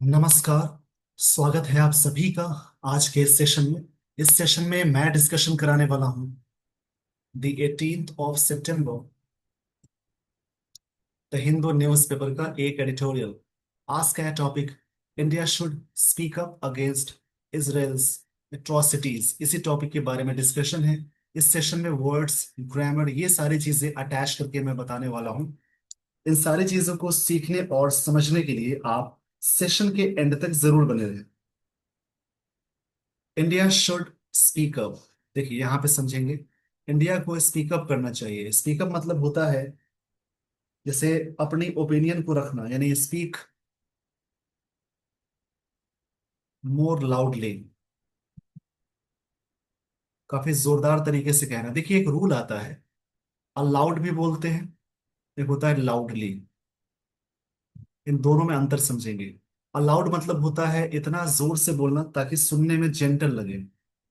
नमस्कार। स्वागत है आप सभी का आज के इस सेशन में। इस सेशन में मैं डिस्कशन कराने वाला हूं the 18th of September the Hindu newspaper का एक एडिटोरियल। आज का है topic, India should speak up against Israel's atrocities. इसी टॉपिक के बारे में डिस्कशन है। इस सेशन में वर्ड्स, ग्रामर, ये सारी चीजें अटैच करके मैं बताने वाला हूं। इन सारी चीजों को सीखने और समझने के लिए आप सेशन के एंड तक जरूर बने रहें। India should speak up. देखिए यहां पे समझेंगे, इंडिया को स्पीक अप करना चाहिए। स्पीक अप मतलब होता है जैसे अपनी ओपिनियन को रखना, यानी स्पीक मोर लाउडली, काफी जोरदार तरीके से कहना। देखिए एक रूल आता है, अलाउड भी बोलते हैं, एक होता है लाउडली। इन दोनों में अंतर समझेंगे। अलाउड मतलब होता है इतना जोर से बोलना ताकि सुनने में जेंटल लगे,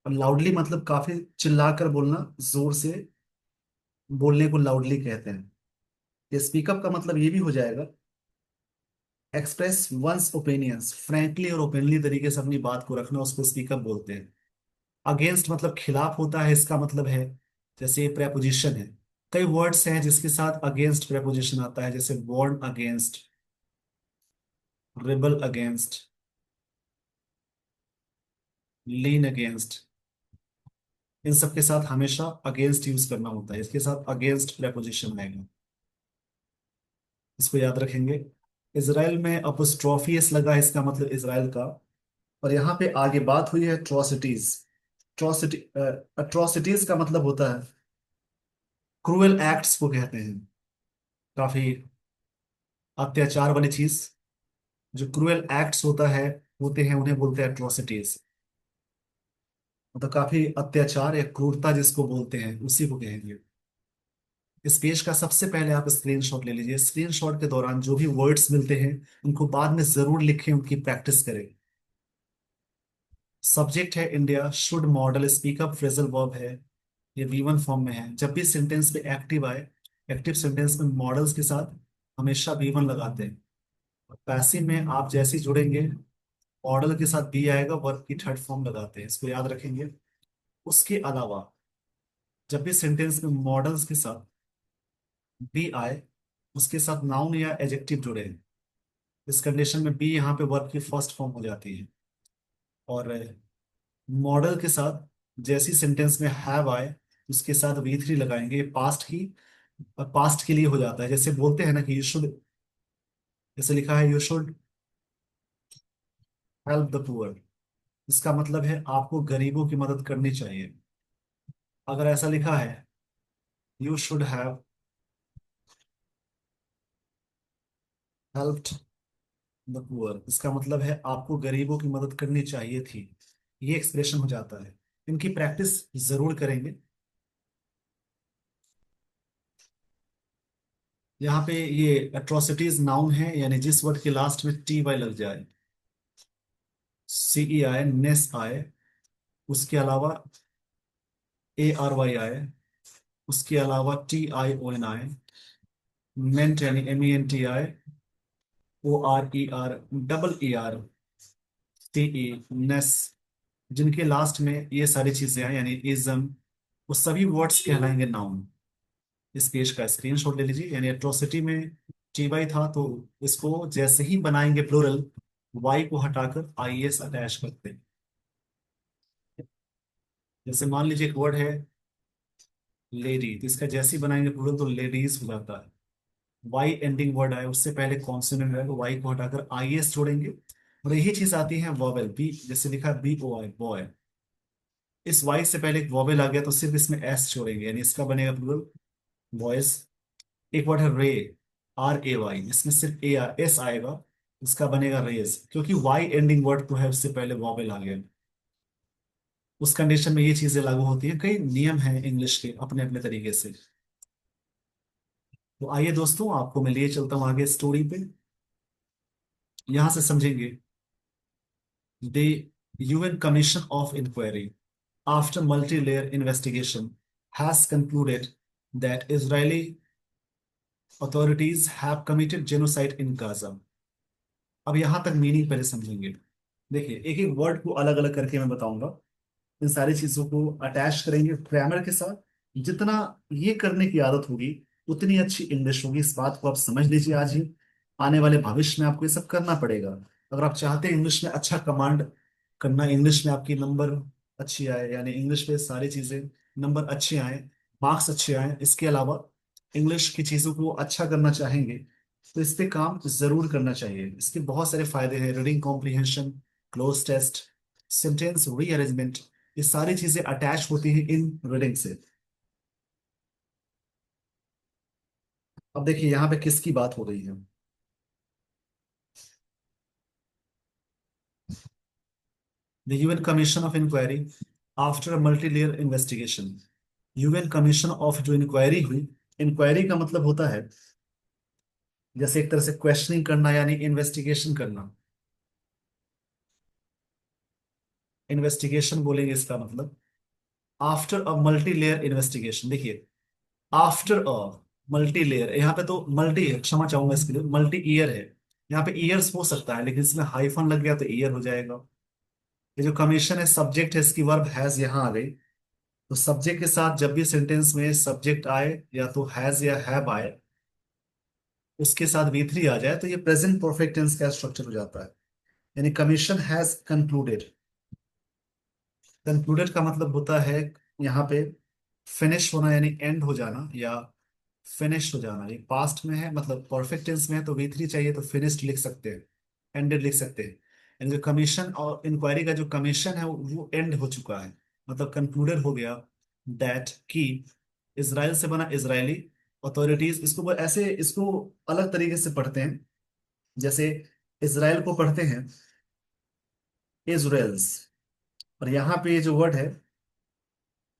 और लाउडली मतलब काफी चिल्लाकर बोलना, जोर से बोलने को लाउडली कहते हैं। ये स्पीकअप का मतलब ये भी हो जाएगा, एक्सप्रेस वंस ओपिनियंस फ्रैंकली और ओपनली तरीके से अपनी बात को रखना, उसको स्पीकअप बोलते हैं। अगेंस्ट मतलब खिलाफ होता है, इसका मतलब है जैसे प्रेपोजिशन है। कई वर्ड्स हैं जिसके साथ अगेंस्ट प्रेपोजिशन आता है, जैसे वार्न अगेंस्ट, रिबल अगेंस्ट, लीन अगेंस्ट। इन सब के साथ हमेशा अगेंस्ट यूज करना होता है, इसके साथ अगेंस्ट प्रेपोजिशन आएगा। इसको याद रखेंगे। इसराइल में अपोस्ट्रोफियस लगा है, इसका मतलब इसराइल का। और यहाँ पे आगे बात हुई है अट्रोसिटीज। अट्रोसिटी, अट्रोसिटीज का मतलब होता है क्रूएल एक्ट्स को कहते हैं। काफी अत्याचार वाली चीज, जो क्रूएल एक्ट्स होते हैं उन्हें बोलते हैं अट्रोसिटीज। मतलब काफी अत्याचार या क्रूरता जिसको बोलते हैं उसी को कहेंगे। इस पेज का सबसे पहले आप स्क्रीनशॉट ले लीजिए। स्क्रीनशॉट के दौरान जो भी वर्ड्स मिलते हैं उनको बाद में जरूर लिखें, उनकी प्रैक्टिस करें। सब्जेक्ट है India, should model, speak up phrasal verb है, ये वी1 फॉर्म में है। जब भी सेंटेंस पे एक्टिव आए, एक्टिव सेंटेंस में मॉडल्स के साथ हमेशा वी1 लगाते हैं। पैसिव में आप जैसे ही जुड़ेंगे, मॉडल के साथ बी आएगा, वर्ब की थर्ड फॉर्म लगाते हैं, इसको याद रखेंगे। उसके अलावा जब भी सेंटेंस में मॉडल्स के साथ बी आए, उसके साथ नाउन या एडजेक्टिव जुड़े, इस कंडीशन में बी यहाँ पे वर्ब की फर्स्ट फॉर्म हो जाती है। और मॉडल के साथ जैसी सेंटेंस में हैव आए, उसके साथ वी3 लगाएंगे। पास्ट के लिए हो जाता है। जैसे बोलते हैं ना कि यू शुड, जैसे लिखा है you should help the poor, इसका मतलब है आपको गरीबों की मदद करनी चाहिए। अगर ऐसा लिखा है you should have helped the poor, इसका मतलब है आपको गरीबों की मदद करनी चाहिए थी। ये एक्सप्रेशन हो जाता है। इनकी प्रैक्टिस जरूर करेंगे। यहाँ पे ये अट्रोसिटीज नाउन है, यानी जिस वर्ड के लास्ट में टी वाई लग जाए, सीई आए, नेस आए, उसके अलावा ए आर वाई आए, उसके अलावा टी आई ओ एन आए, मेंट यानी M E N T I, O R E R, double E R, T E, ness, जिनके लास्ट में ये सारी चीजें आए यानी इज्म, वो सभी वर्ड्स कहलाएंगे नाउन। इस पेज का स्क्रीनशॉट ले लीजिए। यानी एट्रोसिटी में टी वाई था, तो इसको जैसे ही बनाएंगे प्लूरल, वाई को हटाकर आई एस अटैच करते हैं। जैसे मान लीजिए एक वर्ड है लेडी, तो इसका जैसे ही बनाएंगे प्लूरल तो लेडीज हो जाता है। वाई एंडिंग वर्ड आए, उससे पहले कॉन्सोनेंट है, तो वाई को हटाकर आई एस जोड़ेंगे। और यही चीज आती है वॉवेल बी, जैसे लिखा बी ओ आई बॉय, इस वाई से पहले एक वॉवेल आ गया तो सिर्फ इसमें एस जोड़ेंगे, यानी इसका बनेगा प्लूरल बॉयज। एक वर्ड है रे, आर ए वाई, इसमें सिर्फ ए एस आएगा, इसका बनेगा रेज, क्योंकि वाई एंडिंग वर्ड तो है, उससे पहले वॉवेल आ गया। उस कंडीशन में ये चीजें लागू होती हैं। कई नियम हैं इंग्लिश के अपने अपने तरीके से। तो आइए दोस्तों, आपको मैं लिए चलता हूँ आगे स्टोरी पे। यहां से समझेंगे, the UN Commission of Inquiry, after multi-layer investigation, has concluded that Israeli authorities have committed genocide in Gaza. अब यहां तक मीनिंग पहले समझेंगे। देखिए, एक एक वर्ड को अलग अलग करके मैं बताऊंगा। इन सारी चीजों को अटैच करेंगे ग्रामर के साथ। जितना ये करने की आदत होगी, उतनी अच्छी इंग्लिश होगी। इस बात को आप समझ लीजिए आज ही। आने वाले भविष्य में आपको ये सब करना पड़ेगा। अगर आप चाहते हैं इंग्लिश में अच्छा कमांड करना, इंग्लिश में आपकी नंबर अच्छी आए, यानी इंग्लिश पे सारी चीजें नंबर अच्छे आए, मार्क्स अच्छे आए, इसके अलावा इंग्लिश की चीजों को अच्छा करना चाहेंगे, तो इस पे काम जरूर करना चाहिए। इसके बहुत सारे फायदे हैं। Reading comprehension, cloze test, sentence rearrangement, ये सारी चीजें अटैच होती हैं इन रीडिंग से। अब देखिए यहाँ पे किसकी बात हो रही है। The UN commission of inquiry after multi layer investigation. UN commission of जो इंक्वायरी हुई, इंक्वायरी का मतलब होता है जैसे एक तरह से क्वेश्चनिंग करना, यानी इन्वेस्टिगेशन करना। इन्वेस्टिगेशन बोलेंगे इसका मतलब। After a multi layer investigation, देखिए, आफ्टर अ मल्टी लेयर, यहाँ पे तो मल्टी है, क्षमा चाहूंगा इसके लिए, मल्टी ईयर है। यहाँ पे ईयर्स हो सकता है, लेकिन इसमें हाइफन लग गया तो ईयर हो जाएगा। ये जो कमीशन है, सब्जेक्ट है, इसकी वर्ब हैज यहाँ आ गई। तो सब्जेक्ट के साथ जब भी सेंटेंस में सब्जेक्ट आए, या तो हैज या हैव आए, उसके साथ वी3 आ जाए, तो ये प्रेजेंट परफेक्ट टेंस का स्ट्रक्चर हो जाता है। यानी कमीशन हैज कंक्लूडेड। कंक्लूडेड का मतलब होता है यहाँ पे फिनिश होना, यानी एंड हो जाना, या फिनिश हो जाना। ये पास्ट में है, मतलब परफेक्ट टेंस में है, तो वी3 चाहिए, तो फिनिश्ड लिख सकते हैं, एंडेड लिख सकते हैं। यानी जो कमीशन और इंक्वायरी का जो कमीशन है वो एंड हो चुका है, मतलब कंक्लूडेड हो गया। दैट कि इसराइल से बना इजरायली अथॉरिटीज, इसको ऐसे, इसको अलग तरीके से पढ़ते हैं। जैसे इसराइल को पढ़ते हैं इजराइल्स, और यहाँ पे ये जो वर्ड है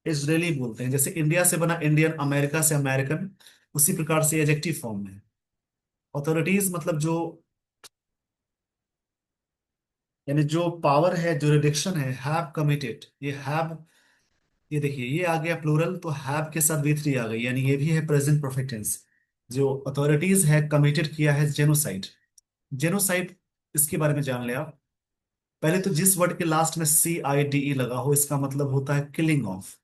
इजरायली बोलते हैं। जैसे इंडिया से बना इंडियन, अमेरिका से अमेरिकन, उसी प्रकार से एडजेक्टिव फॉर्म में। अथॉरिटीज मतलब जो, यानी जो पावर है, जुरिडिक्शन हैव कमिटेड, ये हैव, ये देखिए ये आ गया प्लूरल, तो हैव के साथ वी3 आ गई, यानी ये भी है प्रेजेंट परफेक्ट टेंस। जो अथॉरिटीज है कमिटेड किया है जेनोसाइड। जेनोसाइड, इसके बारे में जान ले आप। पहले तो जिस वर्ड के लास्ट में CIDE लगा हो, इसका मतलब होता है किलिंग ऑफ।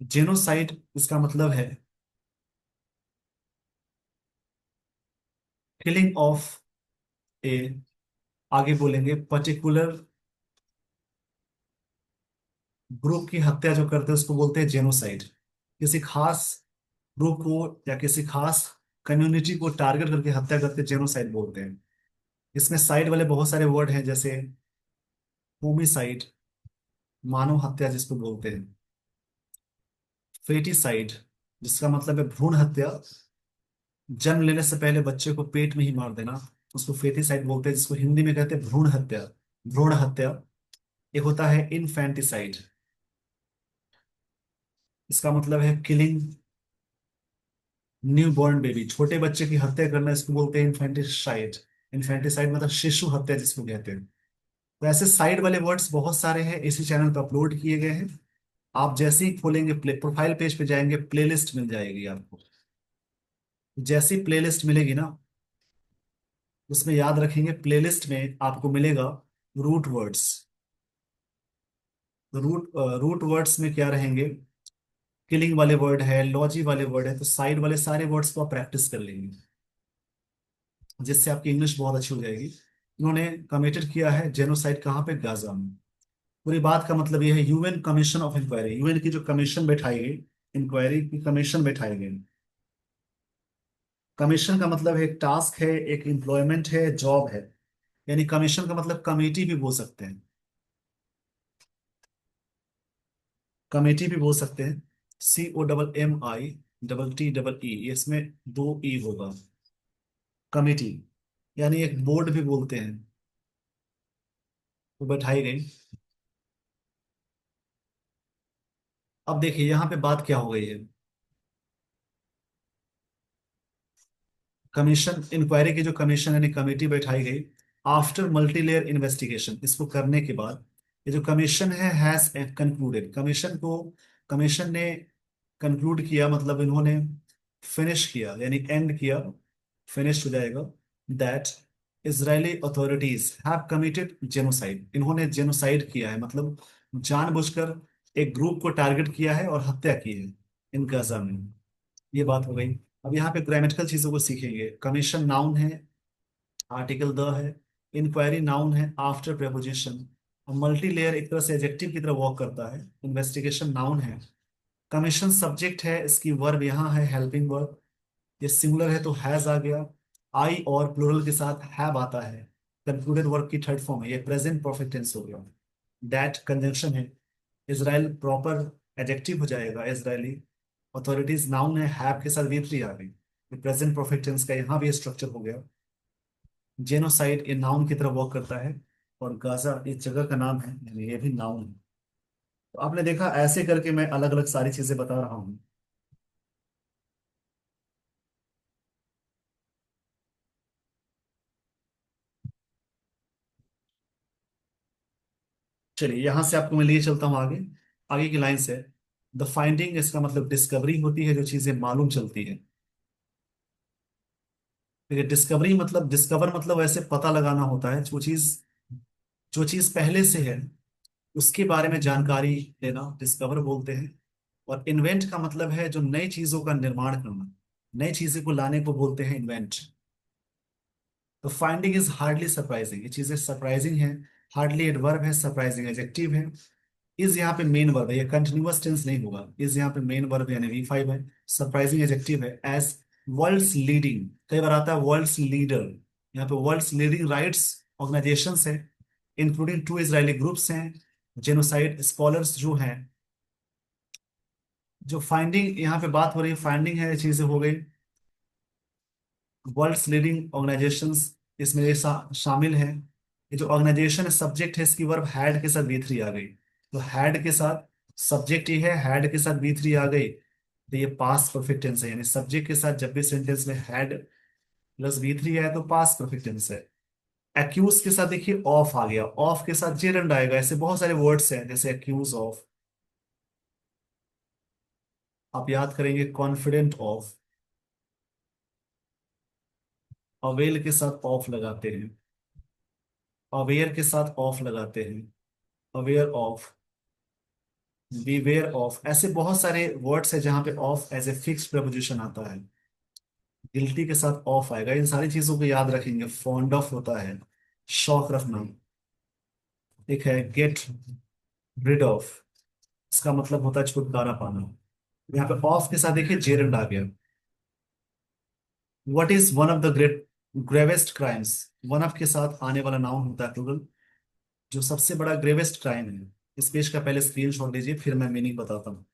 जेनोसाइड इसका मतलब है किलिंग ऑफ ए, आगे बोलेंगे पर्टिकुलर ग्रुप की हत्या जो करते हैं उसको बोलते हैं जेनोसाइड। किसी खास ग्रुप को या किसी खास कम्युनिटी को टारगेट करके हत्या करके जेनोसाइड बोलते हैं। इसमें साइड वाले बहुत सारे वर्ड हैं, जैसे होमिसाइड, मानव हत्या जिसको बोलते हैं। फेटिसाइड, जिसका मतलब है भ्रूण हत्या, जन्म लेने से पहले बच्चे को पेट में ही मार देना, उसको फेटिसाइड बोलते हैं, जिसको हिंदी में कहते हैं भ्रूण हत्या। भ्रूण हत्या। एक होता है इनफैंटिसाइड, इसका मतलब है किलिंग न्यू बॉर्न बेबी, छोटे बच्चे की हत्या करना, इसको बोलते हैं इन्फेंटिसाइड। इन्फेंटिसाइड मतलब शिशु हत्या जिसको कहते हैं। तो ऐसे साइड वाले वर्ड्स बहुत सारे हैं, इसी चैनल पर अपलोड किए गए हैं। आप जैसे ही खोलेंगे, प्रोफाइल पेज पे जाएंगे, प्लेलिस्ट मिल जाएगी आपको। जैसी प्लेलिस्ट मिलेगी ना, उसमें याद रखेंगे, प्लेलिस्ट में आपको मिलेगा रूट वर्ड्स। रूट वर्ड्स में क्या रहेंगे, किलिंग वाले वर्ड है, लॉजी वाले वर्ड है, तो साइड वाले सारे वर्ड्स को आप प्रैक्टिस कर लेंगे, जिससे आपकी इंग्लिश बहुत अच्छी हो जाएगी। इन्होंने कमिटेड किया है जेनोसाइड, कहाँ पे, गाजा में। पूरी बात का मतलब यह है, UN commission of inquiry, UN की जो कमीशन बैठाई गई, इंक्वायरी की कमीशन बैठाई गई। कमीशन का मतलब है एक टास्क है, एक एम्प्लॉयमेंट है, जॉब है। यानी कमीशन का मतलब कमेटी भी बोल सकते हैं, कमेटी भी बोल सकते हैं। COMMI, इसमें दो ई होगा, कमेटी। यानी एक बोर्ड भी बोलते हैं, वो बैठाई गई। अब देखिए यहाँ पे बात क्या हो गई है। कमीशन इंक्वायरी की जो कमीशन यानी कमेटी बैठाई गई आफ्टर मल्टी लेयर इन्वेस्टिगेशन, इसको करने के बाद, ये जो कमीशन है हैज कंक्लूडेड, कमीशन को, कमीशन ने कंक्लूड किया, मतलब इन्होंने फिनिश किया, यानी एंड किया, फिनिश हो जाएगा। That Israeli authorities have committed genocide, इन्होंने जेनोसाइड किया है, मतलब जानबूझकर एक ग्रुप को टारगेट किया है और हत्या की है इन गाजा में। ये बात हो गई। अब यहाँ पे ग्रामेटिकल चीजों को सीखेंगे। कमीशन नाउन है, आर्टिकल द है। इंक्वायरी नाउन है आफ्टर प्रेपोजिशन। मल्टी लेयर एक तरह से एडजेक्टिव की तरह वर्क करता है। इन्वेस्टिगेशन नाउन है। कमीशन सब्जेक्ट है, इसकी वर्ब यहाँ है हेल्पिंग वर्ब। ये सिंगुलर है तो हैज आ गया। आई और प्लूरल के साथ हैव आता है। कंक्लूडेड वर्ब की थर्ड फॉर्म है, ये प्रेजेंट परफेक्ट टेंस हो गया। दैट कंजंक्शन है। इजराइल प्रॉपर एडजेक्टिव हो जाएगा इजरायली। अथॉरिटीज नाउन है, हैव के साथ वी थ्री आ गई। ये प्रेजेंट परफेक्ट टेंस का यहाँ भी स्ट्रक्चर हो गया। जेनोसाइड ये नाउन की तरह वर्क करता है। और गाजा इस जगह का नाम है, यानी ये भी नाउन है। तो आपने देखा ऐसे करके मैं अलग अलग सारी चीजें बता रहा हूँ। चलिए यहां से आपको मैं लिए चलता हूँ आगे। आगे की लाइन से, द फाइंडिंग इसका मतलब डिस्कवरी होती है, जो चीजें मालूम चलती है। देखिए डिस्कवरी मतलब, डिस्कवर मतलब ऐसे पता लगाना होता है, जो चीज पहले से है उसके बारे में जानकारी देना डिस्कवर बोलते हैं। और इन्वेंट का मतलब है जो नई चीजों का निर्माण करना, नई चीजें को लाने को बोलते हैं इन्वेंट। तो फाइंडिंग इज हार्डली सरप्राइजिंग, ये चीजें सरप्राइजिंग है। हार्डली एडवर्ब है, सरप्राइजिंग एडजेक्टिव है। इज यहाँ पे मेन वर्ब है, ये कंटिन्यूअस टेंस नहीं होगा। इज यहाँ पे मेन वर्ब यानी V5 है। सरप्राइजिंग एडजेक्टिव है। एज वर्ल्ड्स लीडिंग, कई बार आता है वर्ल्ड्स लीडर। यहाँ पे वर्ल्ड्स लीडिंग राइट्स ऑर्गेनाइजेशंस है, इंक्लूडिंग टू इजरायली ग्रुप्स हैं, जेनोसाइड स्कॉलर्स जो हैं। जो फाइंडिंग यहाँ पे बात हो रही है, फाइंडिंग है, ये चीजें हो गई। वर्ल्ड्स लीडिंग ऑर्गेनाइजेशंस इसमें ये शामिल है। ये जो ऑर्गेनाइजेशन है सब्जेक्ट है, इसकी वर्ब हैड के साथ V3 आ गई। तो हैड के साथ सब्जेक्ट ही है, हैड के साथ V3 आ गई, तो ये पास्ट परफेक्ट टेंस है। यानी सब्जेक्ट के साथ जब भी सेंटेंस में हैड प्लस V3 है तो पास्ट परफेक्ट टेंस है। एक्यूज के साथ देखिए ऑफ आ गया, ऑफ के साथ जेरंड आएगा। ऐसे बहुत सारे वर्ड्स हैं जैसे एक्यूज ऑफ। आप याद करेंगे कॉन्फिडेंट ऑफ। अवेल के साथ ऑफ लगाते हैं। अवेयर के साथ ऑफ लगाते हैं। अवेयर ऑफ, बीवेयर ऑफ, ऐसे बहुत सारे वर्ड्स है जहां पे of as a fix preposition आता है। गिल्टी के साथ ऑफ आएगा। इन सारी चीजों को याद रखेंगे। फॉन्ड ऑफ होता है शौक रखना। एक है गेट रिड ऑफ, इसका मतलब होता है छुटकारा पाना। यहाँ पे ऑफ के साथ देखिए जेरंड आ गया। What is one of the gravest crimes, one of के साथ आने वाला नाउन होता है प्लूरल। जो सबसे बड़ा ग्रेवेस्ट क्राइम है, इस पेज का पहले स्क्रीन शॉट लीजिए फिर मैं मीनिंग बताता हूँ।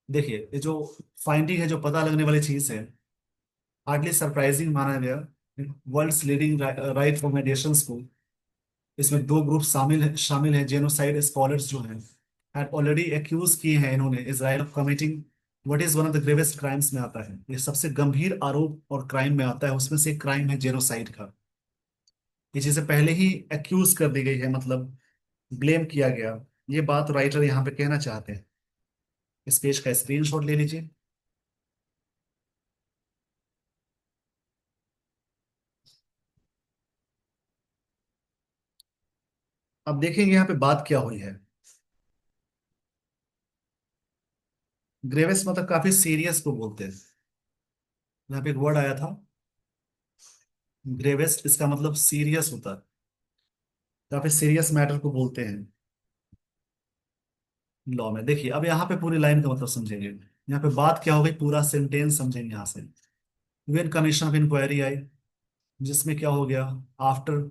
देखिए ये जो फाइंडिंग है, जो पता लगने वाली चीज है, हार्डली सरप्राइजिंग माना गया वर्ल्ड्स लीडिंग राइट ऑर्गेनाइजेशंस को। इसमें दो ग्रुप शामिल हैं जेनोसाइड स्कॉलर्स जो हैं, हैड ऑलरेडी एक्यूज किए हैं इन्होंने Israel of committing what is one of the gravest crimes में आता है। ये सबसे गंभीर आरोप और क्राइम में आता है, उसमें से एक क्राइम है जेनोसाइड का। ये चीजें पहले ही एक्यूज कर दी गई है, मतलब ब्लेम किया गया। ये बात राइटर यहाँ पे कहना चाहते हैं। इस पेज का स्क्रीनशॉट ले लीजिए। अब देखेंगे यहाँ पे बात क्या हुई है। ग्रेवेस्ट मतलब काफी सीरियस को बोलते हैं। यहाँ पे एक वर्ड आया था ग्रेवेस्ट, इसका मतलब सीरियस होता है। काफी सीरियस मैटर को बोलते हैं लॉ में। देखिए अब यहाँ पे पूरी लाइन का मतलब समझेंगे। यहाँ पे बात क्या हो गई, पूरा सेंटेंस समझेंगे यहाँ से। वेन कमीशन ऑफ इंक्वायरी आई, जिसमें क्या हो गया, आफ्टर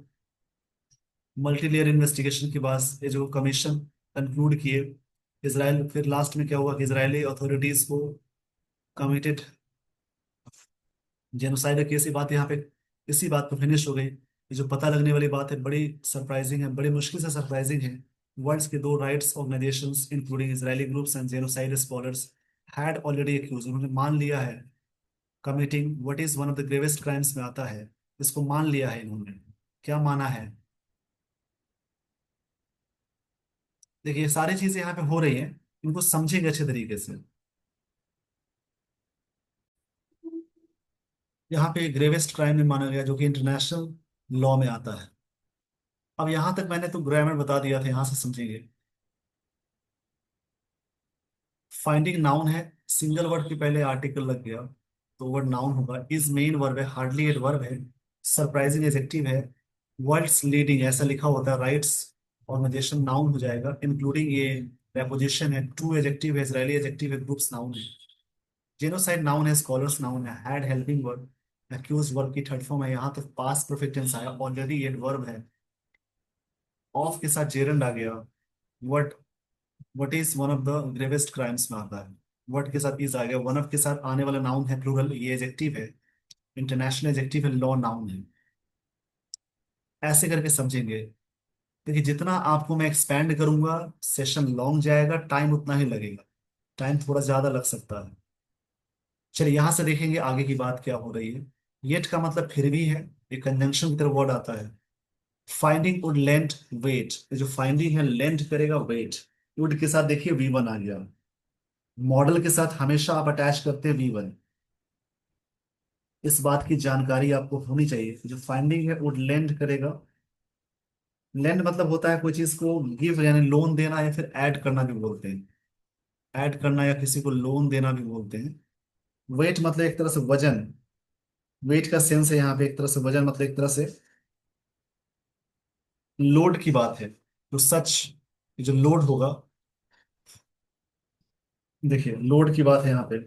मल्टी लेयर इन्वेस्टिगेशन के बाद ये जो कमीशन कंक्लूड किए इसराइल, फिर लास्ट में क्या हुआ कि इसराइली अथॉरिटीज को कमिटेड जेनोसाइड की, ऐसी बात यहाँ पे इसी बात पे फिनिश हो गई। ये जो पता लगने वाली बात है बड़ी सरप्राइजिंग है, बड़ी मुश्किल से सरप्राइजिंग है। वर्ल्ड्स के दो rights organisations including Israeli groups and genocide scholars had already accuse, उन्होंने मान लिया है। Committing what is one of the gravest crimes में आता है, इसको मान लिया है इन्होंने। क्या माना है, देखिए ये सारी चीजें यहाँ पे हो रही हैं, इनको समझेंगे अच्छे तरीके से। यहाँ पे ग्रेवेस्ट क्राइम में माना गया, जो कि इंटरनेशनल लॉ में आता है। अब यहाँ तक मैंने तो ग्रामर बता दिया था, यहाँ से समझेंगे। फाइंडिंग नाउन है, सिंगल वर्ड के पहले आर्टिकल लग गया तो वर्ड नाउन होगा। इज मेन वर्ब है, हार्डली एड वर्ब है, सरप्राइजिंग एडजेक्टिव है, वर्ड्स लीडिंग ऐसा लिखा होता है, राइट्स ऑर्गेनाइजेशन नाउन हो जाएगा, इंक्लूडिंग ये preposition है, टू एडजेक्टिव है, इजरायली एडजेक्टिव है, ग्रुप्स नाउन है, जेनोसाइड नाउन है, स्कॉलर्स नाउन है, had helping verb, accuse verb की थर्ड फॉर्म है, यहाँ तक पास्ट परफेक्ट टेंस आया, ऑलरेडी एड वर्ब है, ऑफ के साथ जेरंड आ गया, what what is one of the gravest crimes में आता है, व्हाट के साथ इज आ गया, वन ऑफ के साथ आने वाला नाउन है प्लूरल, ये एडजेक्टिव है, इंटरनेशनल एडजेक्टिव है, लॉ नाउन है। ऐसे करके समझेंगे, क्योंकि जितना आपको मैं एक्सपैंड करूंगा सेशन लॉन्ग जाएगा, टाइम उतना ही लगेगा, टाइम थोड़ा ज्यादा लग सकता है। चलिए यहां से देखेंगे आगे की बात क्या हो रही है। येट का मतलब फिर भी है, एक कंजंक्शन की तरह वर्ड आता है। फाइंडिंग वुड लेंट वेट, जो फाइंडिंग है लेंट करेगा वेट, वुड के साथ देखिए वी वन आ गया, मॉडल के साथ हमेशा आप अटैच करते हैं वी वन। इस बात की जानकारी आपको होनी चाहिए, जो फाइंडिंग है वुड लेंड करेगा। लेंड मतलब होता है कोई चीज को गिव यानी लोन देना, या फिर ऐड करना भी बोलते हैं, ऐड करना या किसी को लोन देना भी बोलते हैं। वेट मतलब एक तरह से वजन, वेट का सेंस है यहाँ पे एक तरह से वजन, मतलब एक तरह से लोड की बात है। तो सच, जो लोड होगा, देखिए लोड की बात है यहाँ पे।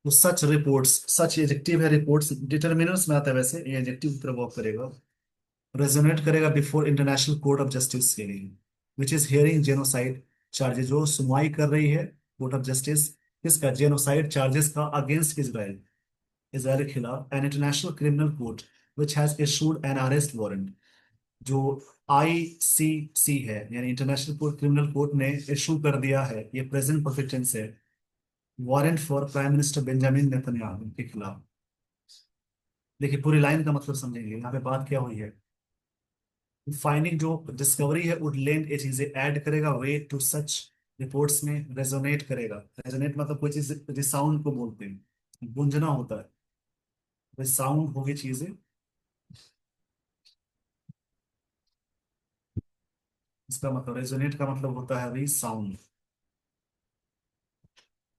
तो सच रिपोर्ट्स, सच एडजेक्टिव है, रिपोर्ट्स डिटर्मिनर्स में आता है, वैसे ये एडजेक्टिव की तरह वर्क करेगा। रेजोनेट करेगा before International Court of justice के लिए, विच इज हियरिंग जेनोसाइड चार्जेस, जो सुनवाई कर रही है कोर्ट ऑफ जस्टिस किसका, जेनोसाइड चार्जेस का अगेंस्ट इजराइल, इजराइल के खिलाफ। An international Criminal Court which has issued N arrest warrant, जो आईसीसी है यानी इंटरनेशनल कोर्ट क्रिमिनल कोर्ट ने इशू कर दिया है, ये प्रेजेंट परफेक्ट टेंस है, warrant for Prime Minister Benjamin Netanyahu के खिलाफ। देखिए पूरी लाइन का मतलब समझेंगे यहाँ पे बात क्या हुई है। फाइंडिंग जो डिस्कवरी है वुड लेंड, ये चीजें ऐड करेगा वेट टू सच रिपोर्ट्स में, रेजोनेट करेगा, रेजोनेट मतलब कोई चीज रिसाउंड को बोलते हैं, गूंजना होता है, रिसाउंड होगी चीजें। इसका मतलब रेजोनेट का मतलब होता है रिसाउंड,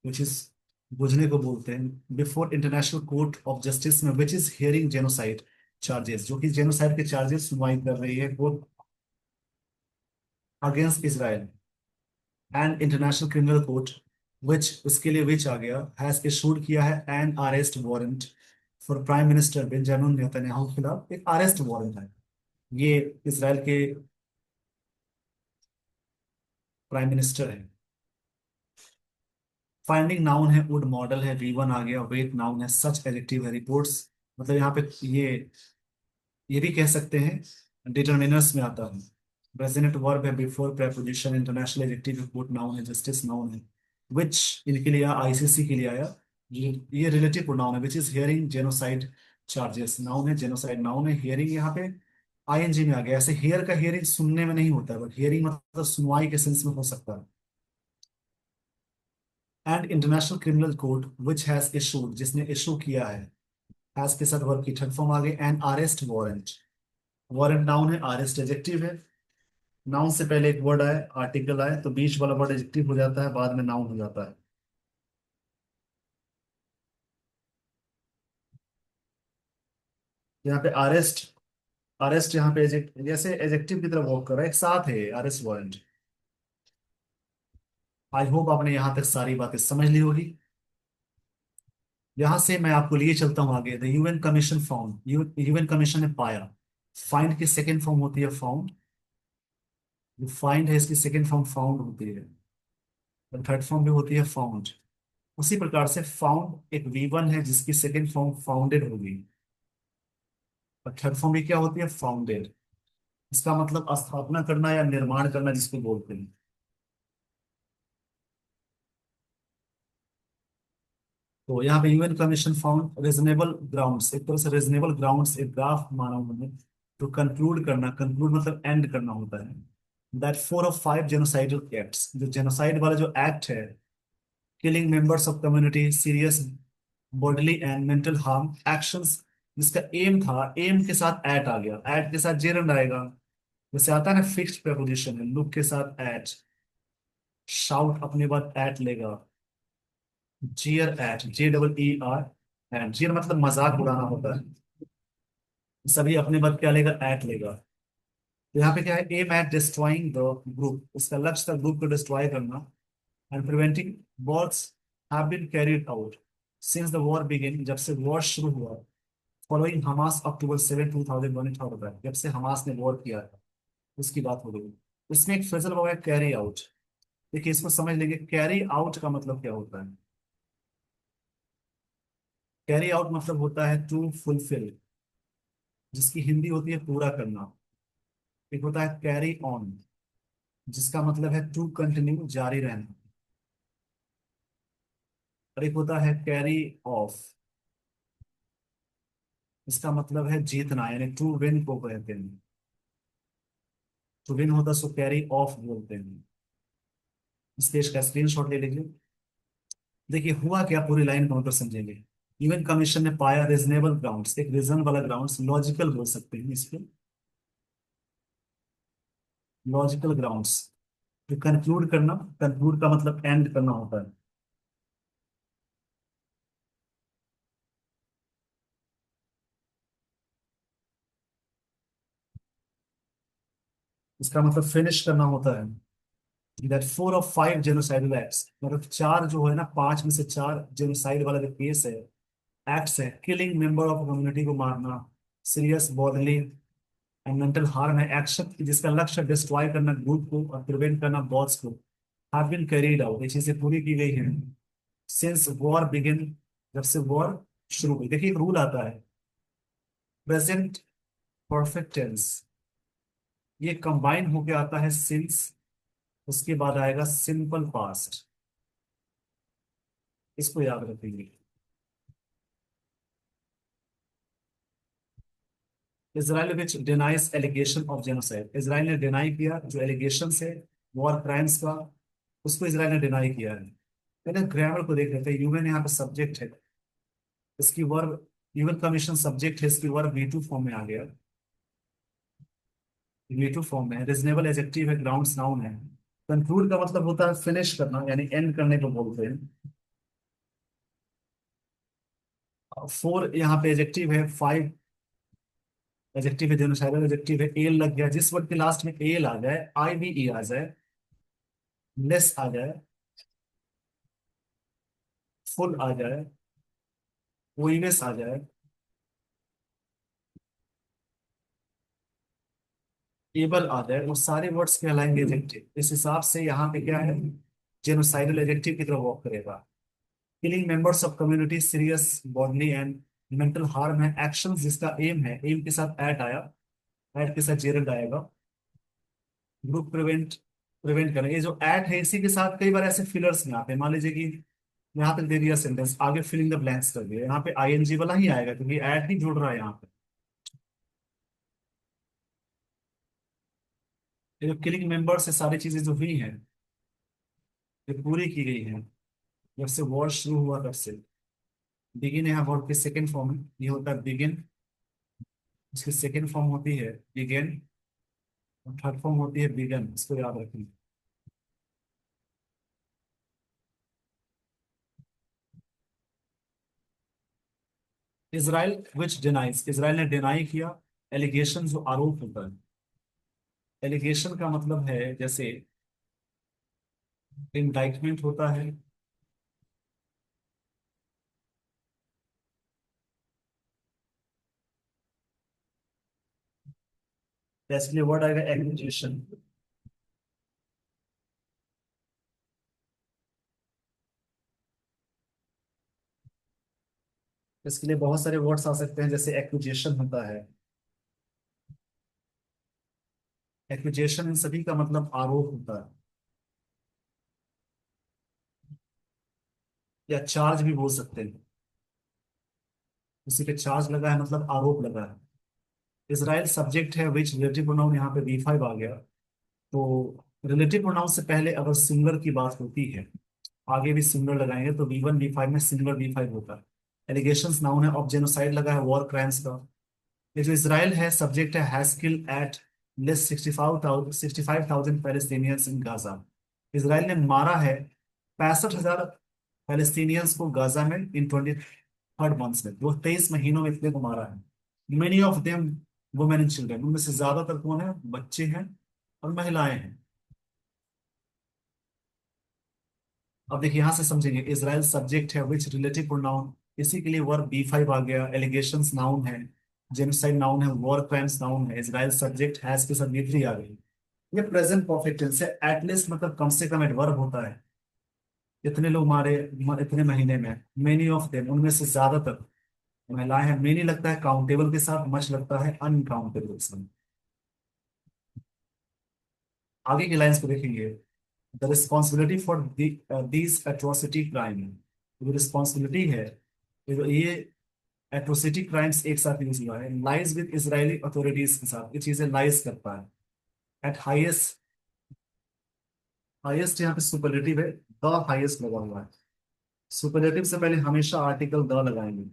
विच इज बुझने को बोलते हैं, before International Court of Justice में, which is hearing genocide charges, जो कि जेनोसाइड के चार्जेस सुनवाई कर रही है court against Israel. And International Criminal Court which, उसके लिए विच आ गया, हैज इशूड किया है an arrest warrant for Prime Minister Benjamin Netanyahu के खिलाफ, एक अरेस्ट वारंट है, ये इसराइल के प्राइम मिनिस्टर है। फाइंडिंग नाउन है, वुड मॉडल है, वी वन आ गया, वेट नाउन है, सच एडजेक्टिव है, रिपोर्ट्स मतलब यहाँ पे ये भी कह सकते हैं डिटरमिनर्स में आता है, प्रेजेंट वर्ब है, बिफोर प्रेपोजिशन, इंटरनेशनल एडजेक्टिव है, कोर्ट नाउन है, जस्टिस नाउन है, विच इनके लिए आईसीसी के लिए आया, ये रिलेटिव प्रोनाउन है, विच is hearing genocide charges, noun है, जेनोसाइड नाउन है, हियरिंग यहाँ पे आईएनजी में आ गया। ऐसे हेयर का हियरिंग सुनने में नहीं होता है, बट हियरिंग मतलब सुनवाई के सेंस में हो सकता है। And International Criminal Court which has issued, जिसने इशू किया है, हैज के साथ वर्ब की थर्ड फॉर्म आ गई, and arrest warrant, warrant noun है, अरेस्ट एडजेक्टिव है, नाउन से पहले एक वर्ड आए, आर्टिकल आए, तो बीच वाला वर्ड एडजेक्टिव हो जाता है, बाद में नाउन हो जाता है। यहाँ पे अरेस्ट, अरेस्ट यहाँ पे जैसे एडजेक्टिव की तरह वर्क कर रहा है, एक साथ है अरेस्ट वारंट। आई होप आपने यहाँ तक सारी बातें समझ ली होगी। यहाँ से मैं आपको लिए चलता हूँ आगे। The UN commission found, UN commission ने पाया, फाइंड की सेकेंड फॉर्म होती है फाउंड, जो फाइंड है इसकी सेकेंड फॉर्म फाउंड होती है, और थर्ड फॉर्म भी होती है फाउंड। उसी प्रकार से फाउंड एक वी वन है जिसकी सेकेंड फॉर्म फाउंडेड होगी, और थर्ड फॉर्म भी क्या होती है, फाउंडेड। इसका मतलब स्थापना करना या निर्माण करना जिसको बोलते हैं। तो यहाँ पे UN commission found reasonable grounds, एक तरह से रीजनेबल ग्राउंड्स, एक ग्राफ माना उन्होंने, तो कंक्लूड करना, कंक्लूड मतलब एंड करना होता है, दैट 4 और 5 जेनोसाइडल एक्ट्स, जो जेनोसाइड वाला जो एक्ट है, killing members of community, serious bodily and mental harm actions, जिसका एम था, एम के साथ एट आ गया, एट के साथ जेरंड आएगा। जैसे आता है ना फिक्स्ड प्रेपोजिशन है, लुक के साथ एट, शाउट अपने बाद एट लेगा, Jeeyar eight, JEER, eight, Jeeyar मतलब मजाक उड़ाना होता है, सभी अपने बाद क्या लेगा, एट लेगा। तो यहाँ पे क्या है, aim at destroying the group, इसका लक्ष्य था ग्रुप को डिस्ट्रॉय करना, and preventing wars have been carried out since the war begin, जब से वॉर शुरू हुआ, फॉलोइंग हमास October 7, 2001, था होता है, जब से हमास ने वॉर किया था उसकी बात हो गई। इसमें एक फ्रेजल वर्ब है कैरी आउट। देखिए इसको समझ लेंगे, कैरी आउट का मतलब क्या होता है। कैरी आउट मतलब होता है टू फुलफिल, जिसकी हिंदी होती है पूरा करना। एक होता है कैरी ऑन, जिसका मतलब है टू कंटिन्यू, जारी रहना। और एक होता है कैरी ऑफ, इसका मतलब है जीतना, यानी टू विन को कहते हैं। टू विन होता सो कैरी ऑफ बोलते हैं। इस पेज का स्क्रीनशॉट ले लीजिए। देखिए हुआ क्या, पूरी लाइन को मतलब समझेंगे। यूएन कमीशन ने पाया रीजनेबल ग्राउंड्स, एक रीजन वाला ग्राउंड्स, लॉजिकल बोल सकते हैं इसको, लॉजिकल ग्राउंड्स। तो कंक्लूड करना, कंक्लूड का मतलब एंड करना होता है। इसका मतलब फिनिश करना होता है। दैट 4 और 5 जेनोसाइडल एक्ट्स, मतलब चार जो है ना, 5 में से 4 जेनोसाइड वाला जो केस है, एक्ट्स है, किलिंग मेंबर ऑफ कम्युनिटी को मारना, serious bodily and mental harm है, एक्शन जिसका लक्ष्य डिस्ट्रॉय करना ग्रुप को और प्रिवेंट करना बॉस को, हैव बीन कैरीड आउट, ये चीजें पूरी की गई हैं सिंस वॉर बिगिन, जब से वॉर शुरू हुई। देखिए एक रूल आता है, प्रेजेंट परफेक्ट टेंस, ये कंबाइन होके आता है सिंस, उसके बाद आएगा सिंपल पास्ट, इसको याद रखेंगे। Israel which denies allegation of genocide, Israel ने डिनाई किया जो एलिगेशन है वॉर क्राइम्स का, उसको इसराइल ने डिनाई किया है। पहले ग्रामर को देख लेते हैं। ह्यूमन यहाँ पे सब्जेक्ट है, इसकी वर्ब, ह्यूमन कमीशन सब्जेक्ट है, इसकी वर्ब V2 फॉर्म में आ गया, V2 फॉर्म में है। रीजनेबल एडजेक्टिव है, ग्राउंड्स नाउन है। कंक्लूड का मतलब होता है फिनिश करना, यानी एंड करने को बोलते हैं। 4 यहाँ पे एडजेक्टिव है, 5 एडजेक्टिव है, जेनोसाइडल एडजेक्टिव है। एल लग गया, जिस वर्ड के लास्ट में एल आ जाए, IVE आ जाए, लेस आ जाए, फुल आ जाए, ओइवेस आ जाए, एबल आ जाए, वो सारे वर्ड्स कहलाएंगे एडजेक्टिव। इस हिसाब से यहाँ पे क्या है, जेनोसाइडल एडजेक्टिव की तरह वर्क करेगा। Killing members of community, serious bodily and mental harm है, एक्शन जिसका एम है, एम के साथ एट आया, एट के साथ जेरंड आएगा, ग्रुप प्रिवेंट, प्रिवेंट करें। ये जो एट है इसी के साथ कई बार ऐसे फिलर्स में आते हैं, मान लीजिए कि यहाँ तक दे दिया सेंटेंस, आगे फिलिंग द ब्लैंक्स कर दिया, यहाँ पे ING वाला ही आएगा क्योंकि एट ही जुड़ रहा है यहाँ पे। ये जो किलिंग मेंबर्स है, सारी चीजें जो हुई हैं, ये पूरी की गई हैं जब से वॉर शुरू हुआ तब से। बिगिन यहाँ वर्ड की सेकेंड फॉर्म है, ये होता है बिगिन, इसकी सेकेंड फॉर्म होती है बिगेन, और थर्ड फॉर्म होती है बिगन, इसको याद रखें। इसराइल विच डिनाइज, इसराइल ने डिनाई किया, एलिगेशन जो आरोप होता है। एलिगेशन का मतलब है जैसे इंडाइटमेंट होता है, जैसे लिए वर्ड आएगा एक्यूजेशन। इसके लिए बहुत सारे वर्ड्स आ सकते हैं, जैसे एक्यूजेशन होता है, एक्यूजेशन इन सभी का मतलब आरोप होता है, या चार्ज भी बोल सकते हैं, किसी पे चार्ज लगा है मतलब आरोप लगा है। इसराइल सब्जेक्ट है, विच रिलेटिव प्रोनाउन यहाँ पे V5 आ गया, तो रिलेटिव प्रोनाउन से पहले अगर सिंगुलर की बात होती है, आगे भी सिंगुलर लगाएंगे तो V1 V5 में सिंगुलर V5 होता है। एलिगेशंस नाउन है, ऑफ जेनोसाइड लगा है, वॉर क्राइम्स का। ये जो इसराइल है सब्जेक्ट है, has killed at least 65,000 Palestinians in Gaza. Israel ने मारा है 65,000 पैलेस्टीनियंस को गाजा में इन 23rd मंथ्स में, वो 23 महीनों में इतने को मारा है। Many of them women and children, उनमें से ज्यादातर कौन है, बच्चे हैं और महिलाएं हैं। अब देखिए यहां से समझेंगे, इसराइल सब्जेक्ट है, विच रिलेटिव प्रोनाउन, इसी के लिए वर्ब B5 आ गया। एलिगेशंस नाउन है, जेनोसाइड नाउन है, वॉर क्राइम्स नाउन है, इसराइल सब्जेक्ट हैज के साथ V3 आ गई। ये प्रेजेंट परफेक्ट टेंस है। एटलीस्ट मतलब कम से कम एडवर्ब होता है, इतने लोग मारे इतने महीने में। मेनी ऑफ देम, उनमें से ज्यादातर महिलाएं हैं। मेनी लगता है काउंटेबल के साथ, मच लगता है अनकाउंटेबल के साथ। आगे की लाइंस को देखेंगे। The responsibility for these atrocity crime, जो रिस्पॉन्सिबिलिटी है, ये एट्रोसिटी क्राइम्स एक साथ यूज हुआ है, लाइज विद इजरायली अथॉरिटीज के साथ, ये चीजें लाइज करता है। एट हाईएस्ट, हाईएस्ट यहाँ पे सुपरलेटिव है, द हाईएस्ट लगा हुआ है। सुपरलेटिव से पहले हमेशा आर्टिकल द लगाएंगे।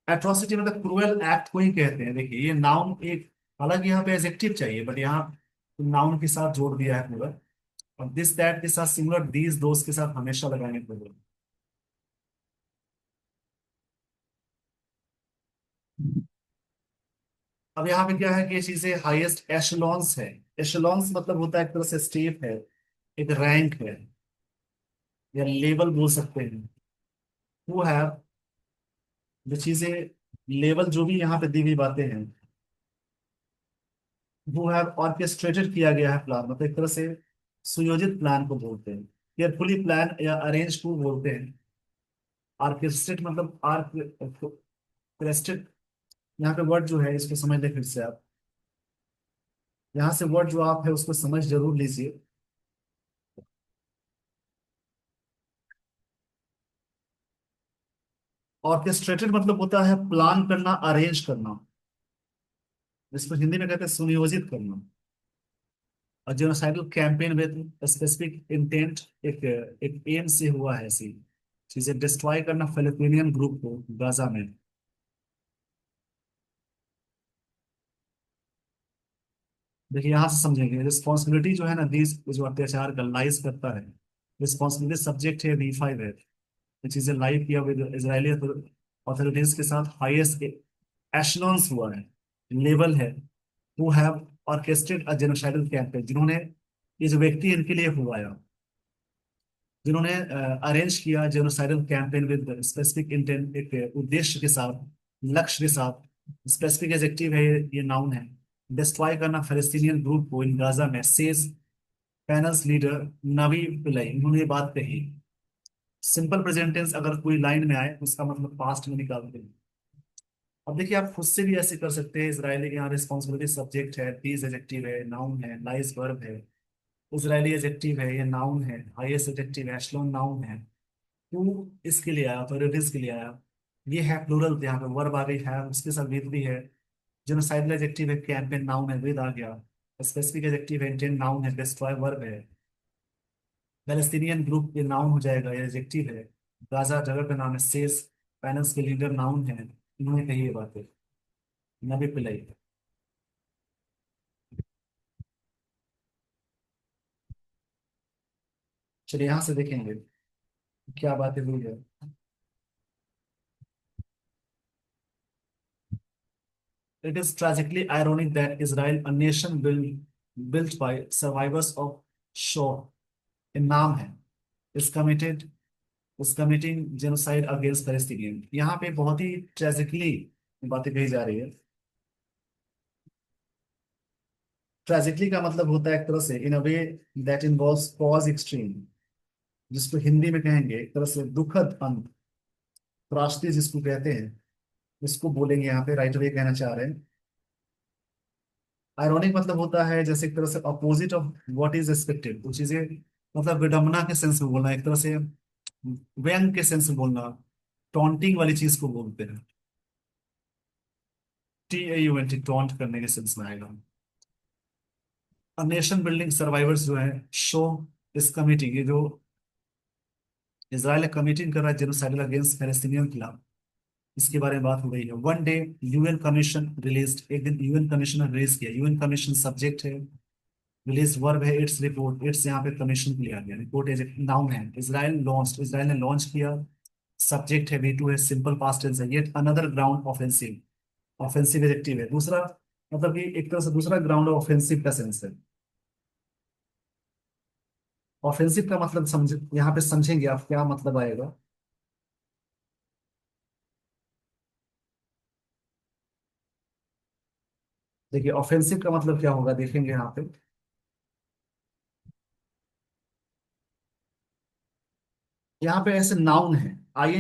एट्रोसिटी मतलब क्रूएल एक्ट को ही कहते हैं। देखिए ये नाउन एक, हालांकि यहाँ पे एडजेक्टिव चाहिए बट यहाँ नाउन के साथ जोड़ दिया है पूरा। और दिस दैट के साथ सिमिलर, दीज दोस्त के साथ हमेशा लगाएंगे पूरा। अब यहाँ पे क्या है कि ये चीजें हाईएस्ट एशलॉन्स है। एशलॉन्स मतलब होता है एक तरह से स्टेप है, एक रैंक है, या लेवल बोल सकते हैं। वो है जो चीजें, लेवल जो भी यहाँ पे दी हुई बातें हैं, वो है ऑर्केस्ट्रेटेड किया गया है प्लान, मतलब एक तरह से सुयोजित प्लान को बोलते हैं। केयरफुली प्लान या अरेंज को बोलते हैं। ऑर्केस्ट्रेट मतलब ऑर्केस्ट्रेट, यहाँ पे वर्ड जो है इसको समझ ले फिर से आप। यहाँ से वर्ड जो आप है उसको समझ जरूर लीजिए। ऑर्केस्ट्रेटेड मतलब होता है प्लान करना, अरेंज करना, जिसको हिंदी में कहते हैं सुनियोजित करना। और genocidal campaign with specific intent, एक एक एम से हुआ है ऐसी चीजें, डिस्ट्रॉय करना फिलिस्तीनियन ग्रुप को गाजा में। देखिए यहां से समझेंगे, रिस्पॉन्सिबिलिटी जो है ना, दीज जो अत्याचार का लाइज करता है, रिस्पॉन्सिबिलिटी सब्जेक्ट है, V5 है। ये चीजें लाइव किया विद इजरायली अथॉरिटीज के साथ, हाईएस्ट एशलॉन्स हुआ है, लेवल है। Who have orchestrate a genocidal campaign, जिन्होंने, ये जो व्यक्ति इनके लिए हुआ है, जिन्होंने अरेंज किया genocidal campaign with specific intent, एक उद्देश्य के साथ, लक्ष्य के साथ। स्पेसिफिक एडजेक्टिव है, ये नाउन है। डिस्ट्रॉय करना फिलिस्तीनियन ग्रुप को इन गाजा में, सेज पैनल्स लीडर नवी पिल्लई, उन्होंने ये बात कही। सिंपल प्रेजेंट टेंस अगर कोई लाइन में आए तो उसका मतलब पास्ट में निकालते हैं। अब देखिए आप खुद से भी ऐसे कर सकते हैं। इसराइली के यहाँ रिस्पॉन्सिबिलिटी सब्जेक्ट है, दीज एडजेक्टिव है, नाउन है, लाइज वर्ब है। इसराइली एडजेक्टिव है, ये नाउन है, हाईएस्ट एडजेक्टिव है, एशलोन नाउन है। टू इसके लिए आया, अथॉरिटीज के लिए आया। ये है प्लूरल, यहाँ पे वर्ब आ गई है, उसके साथ विद भी है। जेनोसाइडल एडजेक्टिव है, कैंपेन नाउन है, विद आ गया। स्पेसिफिक एडजेक्टिव है, इंटेंट नाउन है, डिस्ट्रॉय वर्ब है। पैलेस्टीनियन ग्रुप ये नाउन हो जाएगा, ये एडजेक्टिव है। गाजा जगह का नाम है, सेस पैनल्स के लीडर नाउन है, इन्होंने कही ये बातें। नबी पिल्लई। चलिए यहां से देखेंगे क्या बातें हुई है। It is tragically ironic that Israel, a nation built by survivors of Shoah, in नाम है, is committing genocide against Palestinian। यहाँ पे बहुत ही ट्रेजिकली बातें कही जा रही है। ट्रेजिकली का मतलब होता है एक तरह से in a way that involves cause extreme, जिसको हिंदी में कहेंगे एक तरह से दुखद अंत, त्रासदी जिसको कहते हैं, इसको बोलेंगे यहाँ पे, राइट वे कहना चाह रहे हैं। आयरॉनिक मतलब होता है जैसे एक तरह से opposite of what is expected, वो चीजें, मतलब विडंबना के सेंस में बोलना, एक तरह से व्यंग के सेंस में बोलना, टॉन्टिंग वाली चीज को बोलते हैं। TAUNT, टॉन्ट करने के सेंस में आएगा। नेशन बिल्डिंग सर्वाइवर्स जो है शो इस कमिटी की जो इसराइल कमिटी कर रहा है जेनोसाइड अगेंस्ट पैलेस्टीनियन खिलाफ, इसके बारे में बात हो रही है। One day UN commission release, एक दिन यूएन कमीशन ने रिलीज किया। यूएन कमीशन सब्जेक्ट है, रिलीज वर्ब है, इट्स रिपोर्ट, इट्स यहाँ पे कमीशन के लिए आ गया, रिपोर्ट एज नाउन है। इसराइल लॉन्च, इसराइल ने लॉन्च किया। सब्जेक्ट है, V2 है, सिंपल पास्ट टेंस है। Yet another ground offensive, offensive adjective है दूसरा, मतलब कि एक तरह से दूसरा ग्राउंड ऑफेंसिव का सेंस है। ऑफेंसिव का मतलब समझ, यहाँ पे समझेंगे आप क्या मतलब आएगा। देखिए ऑफेंसिव का मतलब क्या होगा, देखेंगे यहाँ पे। यहाँ पे ऐसे नाउन है, आई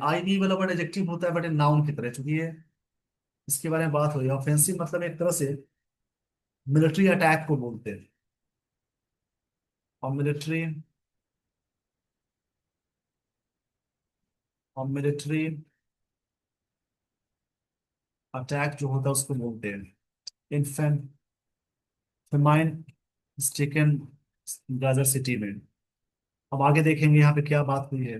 आई वाला वर्ड एडजेक्टिव होता है बट नाउन की तरह, चूंकि ये इसके बारे में बात हो रही है। ऑफेंसिव मतलब एक तरह से मिलिट्री अटैक को बोलते हैं। और मिलिट्री अटैक जो होता है उसको बोलते हैं इनफैन फेमाइन स्टिकन गाजा सिटी में। अब आगे देखेंगे यहाँ पे क्या बात हुई है।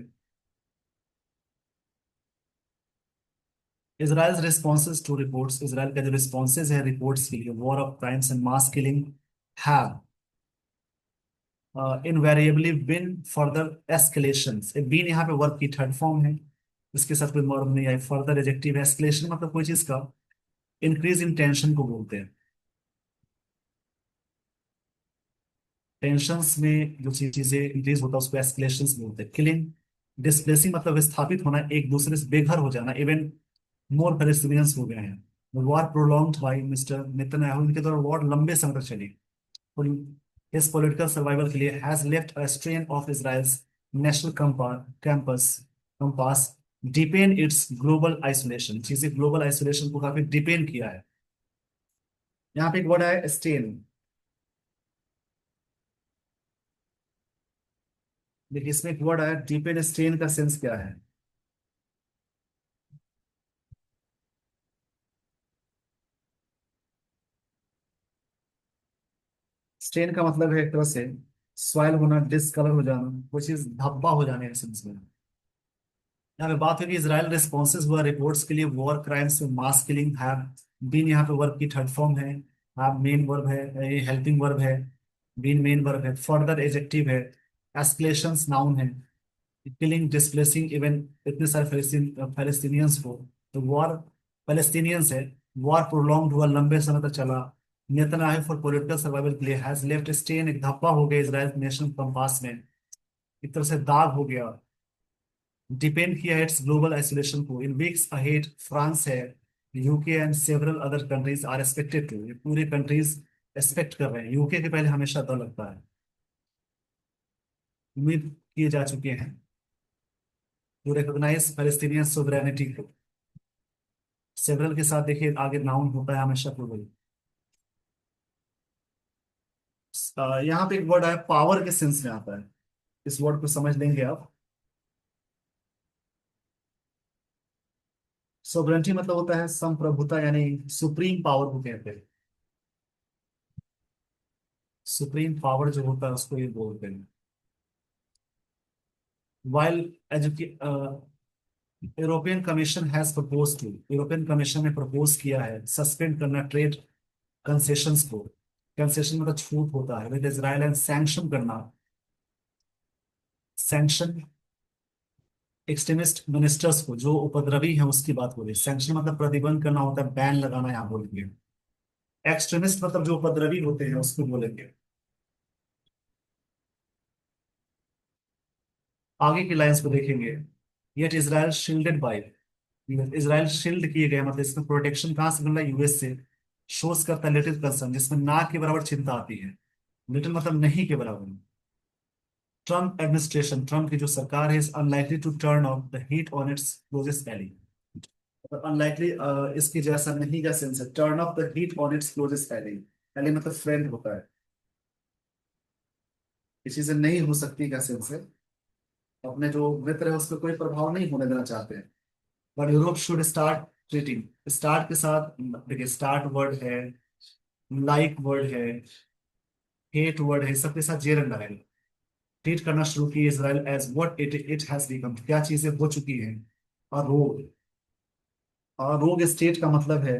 Israel responses to reports, Israel का जो रिस्पॉन्सेज है रिपोर्ट्स के लिए, war of crimes and mass killing have invariably been further escalations. Been यहाँ पे वर्ब की थर्ड फॉर्म है, इसके साथ कोई वर्ब नहीं आई। फर्दर एडजेक्टिव, एस्केलेशन मतलब कोई चीज का इंक्रीज इन टेंशन को बोलते हैं। टेंशंस में जो चीजें इंक्रीज होता है उसको एस्केलेशंस बोलते हैं। किलिंग, डिस्प्लेसिंग मतलब विस्थापित होना, एक दूसरे से बेघर हो जाना। इवन मोर पैलेस्टीनियंस हो गए हैं। War prolonged by mister Netanyahu, इनके द्वारा वॉर लंबे समय तक चली। his political survival के लिए has left a strain of Israel's national compass deepen its global isolation, चीजें ग्लोबल आइसोलेशन को काफी डिपेंड किया है। यहाँ पे एक वर्ड है स्टेन। देखिए इसमें एक वर्ड है डिपेंड, स्टेन का सेंस क्या है। स्टेन का मतलब है एक तरह से सॉइल होना, डिसकलर हो जाना, कोई चीज धब्बा हो जाने के सेंस में। यहाँ पे बात होगी इसराइल रिस्पॉन्सेज हुआ रिपोर्ट्स के लिए, war crimes mass killing have been, यहाँ पे वर्ब की थर्ड फॉर्म है। हैव मेन वर्ब है, हेल्पिंग वर्ब है। बीन मेन वर्ब है, फर्दर एडजेक्टिव है, एस्केलेशंस नाउन है। किलिंग, डिस्प्लेसिंग इवन इतने सारे पैलेस्टीनियंस को, तो वॉर पैलेस्टीनियंस है। वॉर प्रोलॉन्ग्ड हुआ, लंबे समय तक चला। नेतन्याहू फॉर पॉलिटिकल सर्वाइवल के लिए हैज लेफ्ट स्टेन, एक धब्बा हो गया इजराइल नेशनल कंपास में, एक तरह से दाग हो गया। डिपेंड किया है इट्स ग्लोबल आइसोलेशन को। इन वीक्स अहेड फ्रांस है, UK and several other countries are expected to, ये पूरे कंट्रीज एक्सपेक्ट कर रहे हैं। यूके के पहले हमेशा डर लगता है, उम्मीद किए जा चुके हैं टू रिकॉग्नाइज पैलेस्टीनियन सोवरेनिटी को। सेवरल के साथ देखिए आगे नाउन होता है हमेशा प्लूरल। यहाँ पे एक वर्ड है पावर के सेंस में आता है, इस वर्ड को समझ लेंगे आप। सोवरेनिटी मतलब होता है संप्रभुता, यानी सुप्रीम पावर को कहते हैं। सुप्रीम पावर जो होता है उसको ये बोलते हैं। While European commission has propose to, European commission ने प्रपोज किया है सस्पेंड करना ट्रेड कंसेशंस को। कंसेशन मतलब छूट होता है विद इजराइल, एंड सैंक्शन करना, सैंक्शन एक्सट्रीमिस्ट मिनिस्टर्स को जो उपद्रवी है उसकी बात हो रही है। सैंक्शन मतलब प्रतिबंध करना होता है, बैन लगाना यहाँ बोलेंगे। एक्सट्रीमिस्ट मतलब जो उपद्रवी होते हैं उसको बोलेंगे। आगे की लाइंस को देखेंगे। Yet Israel shielded by, Israel shield किए गए, मतलब इसमें प्रोटेक्शन कहाँ से मिल रहा है, यूएस से। शोज करता है लिटिल कंसर्न, जिसमें ना के बराबर चिंता आती है। लिटिल मतलब नहीं के बराबर। ट्रम्प एडमिनिस्ट्रेशन, ट्रम्प की जो सरकार है, is unlikely to turn off the heat on its closest ally. Unlikely, इसकी जैसा नहीं का सेंस है, turn off the heat on its closest ally. Ally मतलब फ्रेंड होता है, ये चीजें नहीं हो सकती का सेंस है, अपने जो मित्र है उस पर कोई प्रभाव नहीं होने देना चाहते हैं। But Europe should start treating, start के साथ देखिए स्टार्ट वर्ड है, लाइक वर्ड है, हेट वर्ड है, सबके साथ जे रन लगाएगा। ट्रीट करना शुरू की Israel as what it it has become, क्या चीजें हो चुकी हैं। और रोग, और रोग स्टेट का मतलब है,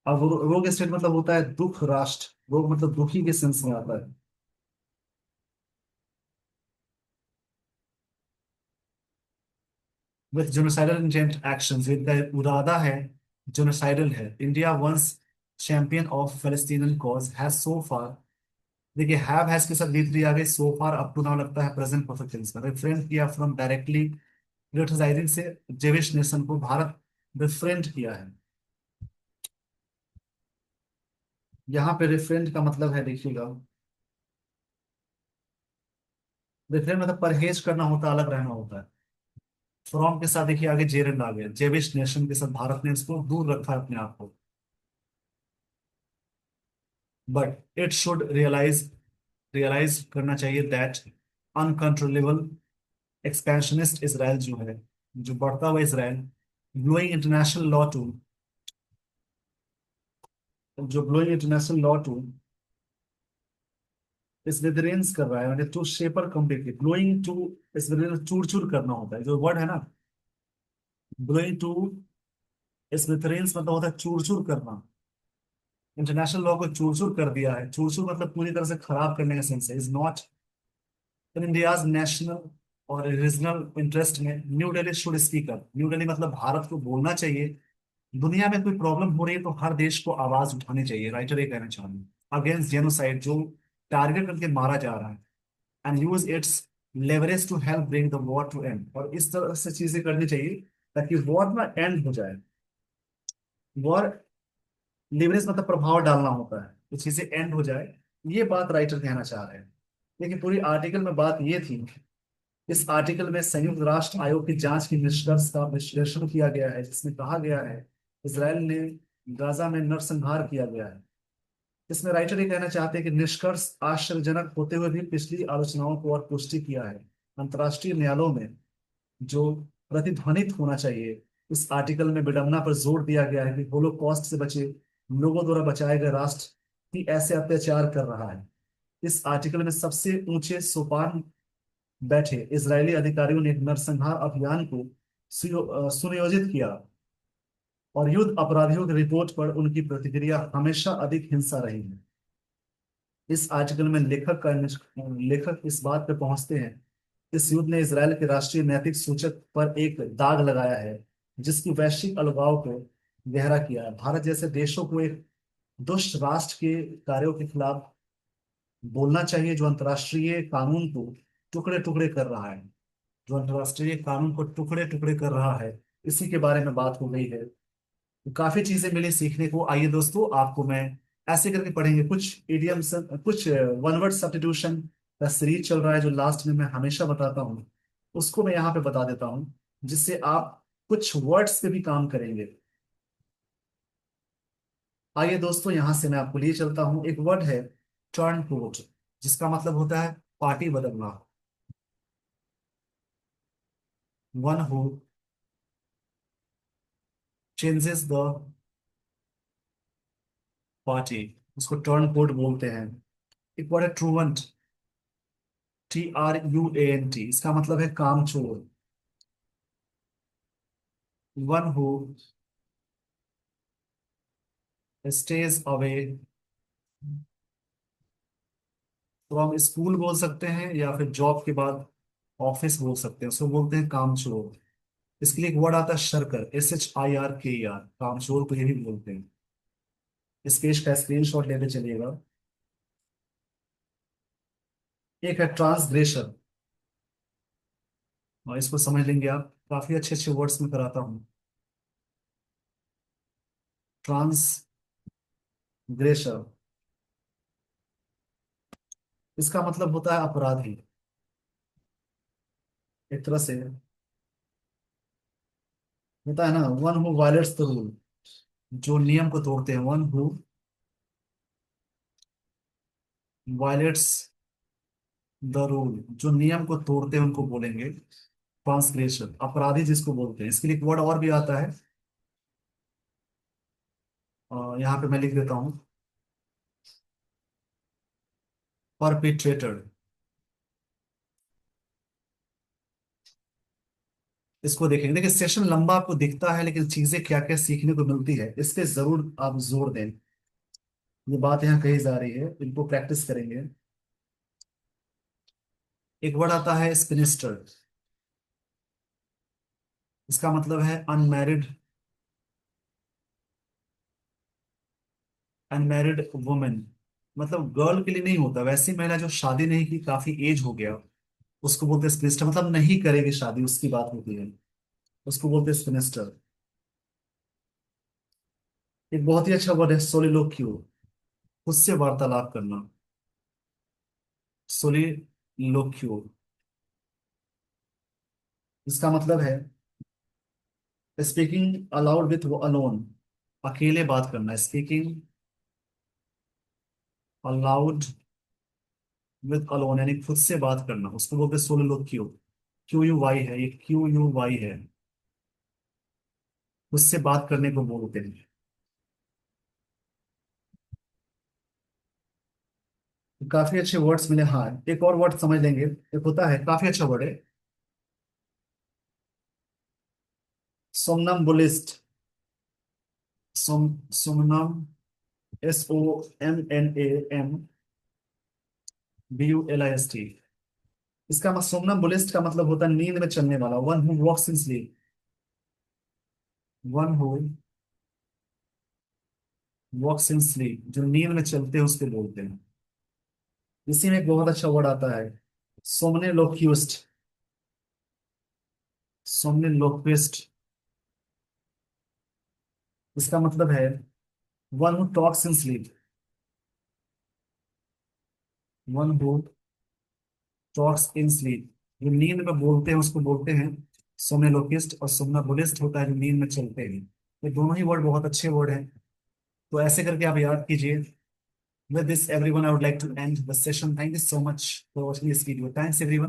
अब रोग स्टेट मतलब होता है दुख राष्ट्र, रोग मतलब दुखी के सेंस में आता है। विथ जोनोसाइडल इंटेंट एक्शंस, इनका इरादा है जोनोसाइडल है। India once champion of Palestinian cause has so far, देखिए हैव हैज के साथ लीड दी आ गई, so far up to now लगता है प्रेजेंट परफेक्ट टेंस में, रिफ्रेन किया फ्रॉम डायरेक्टली क्रिटिसाइजिंग से जेविश नेशन को भारत रिफ्रेंड किया है। यहाँ पे रिफ्रेंड का मतलब है, देखिएगा, रिफ्रेंड मतलब परहेज करना होता है, अलग रहना होता है। फ्रॉम के साथ देखिए आगे जेरंड आ गया, जेविश नेशन के साथ भारत ने इसको दूर रखा है अपने आप को। But it should realise, realise करना चाहिए दैट अनकंट्रोलेबल एक्सपेंशनिस्ट इसराइल जो है, जो बढ़ता हुआ Israel, blowing international law to, जो blowing international law to smithereens कर रहा है, मतलब to shatter completely, blowing to smithereens, चूर चूर करना होता है, जो वर्ड है ना, ब्लोइंग टू स्मिथेरियंस मतलब होता है चूर चूर करना। इंटरनेशनल लॉ को चूर चूर कर दिया है, चूर चूर मतलब पूरी तरह से खराब करने का सेंस है, is not in India's national और रीजनल इंटरेस्ट में। New Delhi should speak up, new Delhi मतलब भारत को बोलना चाहिए। दुनिया में कोई प्रॉब्लम हो रही है तो हर देश को आवाज उठानी चाहिए, राइटर ये कहना चाह रहे हैं, अगेंस्ट जेनोसाइड जो टारगेट करके मारा जा रहा है, and use its leverage to help bring the war to end, और इस तरह से चीजें करनी चाहिए ताकि वॉर ना एंड हो जाए। वॉर, लिवरेज मतलब प्रभाव डालना होता है, तो चीजें एंड हो जाए, ये बात राइटर कहना चाह रहे हैं। लेकिन पूरी आर्टिकल में बात ये थी, इस आर्टिकल में संयुक्त राष्ट्र आयोग की जांच की निष्कर्ष का विश्लेषण किया गया है, जिसमें कहा गया है इसराइल ने गाजा में नरसंहार किया गया है। इसमें राइटर ये कहना चाहते हैं कि निष्कर्ष आश्चर्यजनक होते हुए भी पिछली आलोचनाओं को और पुष्टि किया है। अंतर्राष्ट्रीय न्यायालयों में जो प्रतिध्वनित होना चाहिए, इस आर्टिकल में विडंबना पर जोर दिया गया है कि होलोकॉस्ट से बचे लोगों द्वारा बचाए गए राष्ट्र ही ऐसे अत्याचार कर रहा है। इस आर्टिकल में सबसे ऊंचे सोपान बैठे इजरायली अधिकारियों ने नरसंहार अभियान को सुनियोजित किया, और युद्ध अपराधियों की रिपोर्ट पर उनकी प्रतिक्रिया हमेशा अधिक हिंसा रही है। इस आर्टिकल में लेखक इस बात पे पहुंचते हैं, इस युद्ध ने इसराइल के राष्ट्रीय नैतिक सूचक पर एक दाग लगाया है, जिसकी वैश्विक अलगाव को गहरा किया है। भारत जैसे देशों को एक दुष्ट राष्ट्र के कार्यों के खिलाफ बोलना चाहिए, जो अंतर्राष्ट्रीय कानून को टुकड़े टुकड़े कर रहा है, जो अंतर्राष्ट्रीय कानून को टुकड़े टुकड़े कर रहा है। इसी के बारे में बात हो गई है। तो काफी चीजें मिली सीखने को। आइए दोस्तों, आपको मैं ऐसे करके पढ़ेंगे कुछ इडियम्स, कुछ वन वर्ड सब्स्टिट्यूशन का सीरीज चल रहा है, जो लास्ट में मैं हमेशा बताता हूँ, उसको मैं यहाँ पे बता देता हूँ, जिससे आप कुछ वर्ड्स पे भी काम करेंगे। आइए दोस्तों, यहां से मैं आपको लिए चलता हूँ। एक वर्ड है टर्न कोट, जिसका मतलब होता है पार्टी बदलना। One who changes the party, उसको टर्न कोट बोलते हैं। एक वर्ड है ट्रूवेंट, TRUANT, इसका मतलब है कामचोर। One who stays away from school बोल सकते हैं, या फिर जॉब के बाद ऑफिस बोल सकते हैं, उसको बोलते हैं कामचोर। इसके लिए एक वर्ड आता है शरकर, SHIRKER, कामचोर को ये भी बोलते हैं। इस पेज का स्क्रीनशॉट लेते चलिएगा। एक है ट्रांसग्रेशन, और इसको समझ लेंगे आप, काफी अच्छे अच्छे वर्ड्स में कराता हूँ। ट्रांसग्रेशन, इसका मतलब होता है अपराधी, एक तरह से होता है ना, one who violets the rule, जो नियम को तोड़ते हैं। One who violets the rule, जो नियम को तोड़ते हैं उनको बोलेंगे ट्रांसग्रेशन, अपराधी जिसको बोलते हैं। इसके लिए एक वर्ड और भी आता है, यहाँ पे मैं लिख देता हूँ, परपिट्रेटर। इसको देखेंगे। देखिए सेशन लंबा आपको दिखता है, लेकिन चीजें क्या क्या सीखने को मिलती है इस पे जरूर आप जोर दें। ये बात यहाँ कही जा रही है, इनको प्रैक्टिस करेंगे। एक वर्ड आता है स्पिनिस्टर। इसका मतलब है अनमैरिड, अनमैरिड वुमेन। मतलब गर्ल के लिए नहीं होता, वैसी महिला जो शादी नहीं की, काफी एज हो गया, उसको बोलते हैं स्पिनिस्टर। मतलब नहीं करेगी शादी, उसकी बात होती है, उसको बोलते हैं स्पिनिस्टर। एक बहुत ही अच्छा वर्ड है सोलिलोक्यू, खुद से वार्तालाप करना। सोलिलोक्यू, इसका मतलब है स्पीकिंग अलाउड विथ अलोन, अकेले बात करना। स्पीकिंग अलाउड विथ अलोन यानी खुद से बात करना, उसको बोलते हैं सोलिलोक्यू। क्यू यू वाई है, ये क्यू यू वाई है, खुद से बात करने को बोलते हैं। काफी अच्छे वर्ड्स मिले। हाँ, एक और वर्ड समझ लेंगे। एक होता है, काफी अच्छा वर्ड है, सोमनम्बुलिस्ट। सोमनम, SOMNAMBULIST। इसका सोमनम्बुलिस्ट का मतलब होता है नींद में चलने वाला, one who walks in sleep. One who walks in sleep, जो नींद में चलते हैं उसको बोलते हैं। इसी में एक बहुत अच्छा वर्ड आता है सोमनेलोक्विस्ट। सोमनेलोक्विस्ट, इसका मतलब है one who talks in sleep. One who talks in sleep, जो नींद में बोलते हैं उसको बोलते हैं सोमनेलोक्विस्ट। और सोमनाबुलिस्ट होता है जो नींद में चलते हैं। ये दोनों ही वर्ड बहुत अच्छे वर्ड हैं। तो ऐसे करके आप याद कीजिए। With this, everyone, I would like to end the session. Thank you so much for watching this video. Thanks, everyone.